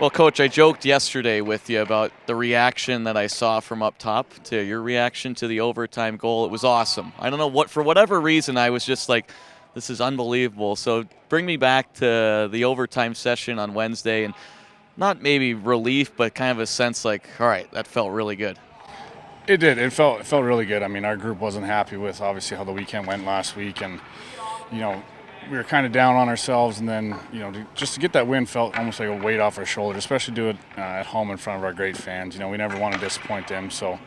Well, Coach, I joked yesterday with you about the reaction that I saw from up top to your reaction to the overtime goal. It was awesome. I don't know what, for whatever reason, I was just like, this is unbelievable. So bring me back to the overtime session on Wednesday and not maybe relief, but kind of a sense like, all right, that felt really good. It did. It felt really good. I mean, our group wasn't happy with obviously how the weekend went last week, and you know, we were kind of down on ourselves. And then just to get that win felt almost like a weight off our shoulders, especially do it at home in front of our great fans. We never want to disappoint them. So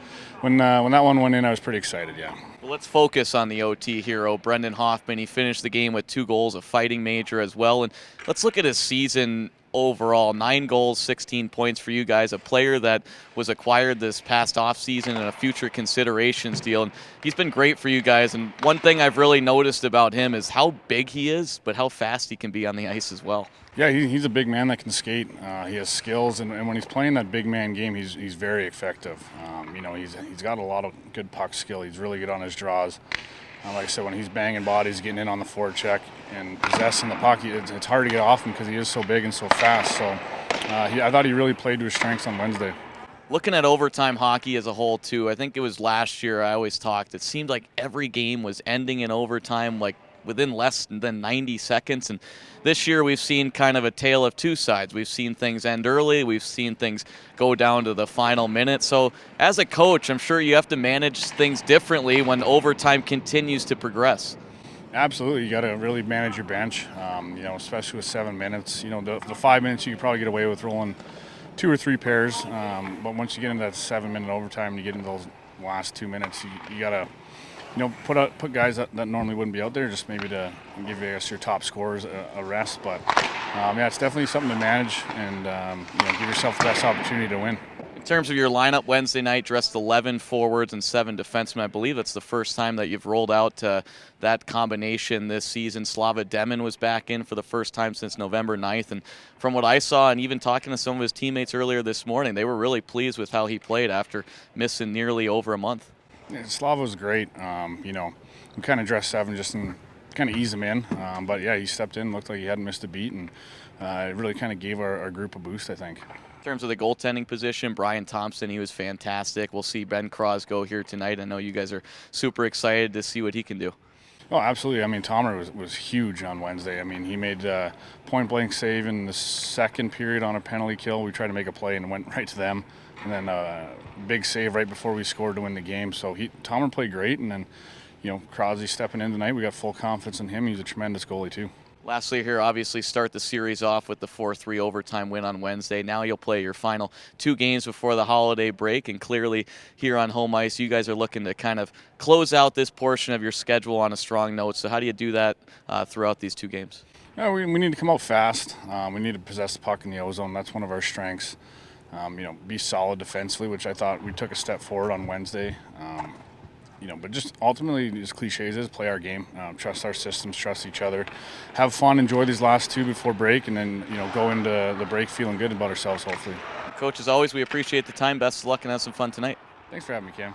when that one went in, I was pretty excited. Yeah. Well, let's focus on the OT hero, Brendan Hoffman. He finished the game with 2 goals, a fighting major as well. And let's look at his season overall. 9 goals, 16 points for you guys. A player that was acquired this past offseason in a future considerations deal. And he's been great for you guys. And one thing I've really noticed about him is how big he is, but how fast he can be on the ice as well. Yeah, he's a big man that can skate. He has skills, and when he's playing that big man game, he's very effective. He's got a lot of good puck skill. He's really good on his draws. Like I said, when he's banging bodies, getting in on the forecheck, and possessing the puck, it's hard to get off him because he is so big and so fast. So I thought he really played to his strengths on Wednesday. Looking at overtime hockey as a whole, too, I think it was last year I always talked. It seemed like every game was ending in overtime, like within less than 90 seconds. And this year we've seen kind of a tale of two sides. We've seen things end early. We've seen things go down to the final minute. So as a coach, I'm sure you have to manage things differently when overtime continues to progress. Absolutely, you got to really manage your bench. Especially with 7 minutes. The 5 minutes you could probably get away with rolling 2 or 3 pairs. But once you get into that 7-minute overtime, and you get into those last 2 minutes, you got to put guys that normally wouldn't be out there, just maybe to give your top scorers a rest. But it's definitely something to manage, and give yourself the best opportunity to win. In terms of your lineup Wednesday night, dressed 11 forwards and 7 defensemen. I believe that's the first time that you've rolled out that combination this season. Slava Demin was back in for the first time since November 9th. And from what I saw, and even talking to some of his teammates earlier this morning, they were really pleased with how he played after missing nearly over a month. Yeah, Slava was great. We kind of dressed 7 just to kind of ease him in. But yeah, he stepped in, looked like he hadn't missed a beat, and it really kind of gave our group a boost, I think. In terms of the goaltending position, Brian Thompson, he was fantastic. We'll see Ben Crosgo here tonight. I know you guys are super excited to see what he can do. Oh, absolutely. I mean, Tomer was huge on Wednesday. I mean, he made a point-blank save in the second period on a penalty kill. We tried to make a play and it went right to them. And then a big save right before we scored to win the game. So Tomer played great. And then, Crosby stepping in tonight. We got full confidence in him. He's a tremendous goalie, too. Lastly here, obviously start the series off with the 4-3 overtime win on Wednesday. Now you'll play your final 2 games before the holiday break, and clearly here on home ice, you guys are looking to kind of close out this portion of your schedule on a strong note. So how do you do that throughout these 2 games? Yeah, we need to come out fast. We need to possess the puck in the O-zone. That's one of our strengths. Be solid defensively, which I thought we took a step forward on Wednesday. But just ultimately, as cliche as it is, play our game, trust our systems, trust each other, have fun, enjoy these last 2 before break, and then go into the break feeling good about ourselves, hopefully. Coach, as always, we appreciate the time. Best of luck and have some fun tonight. Thanks for having me, Cam.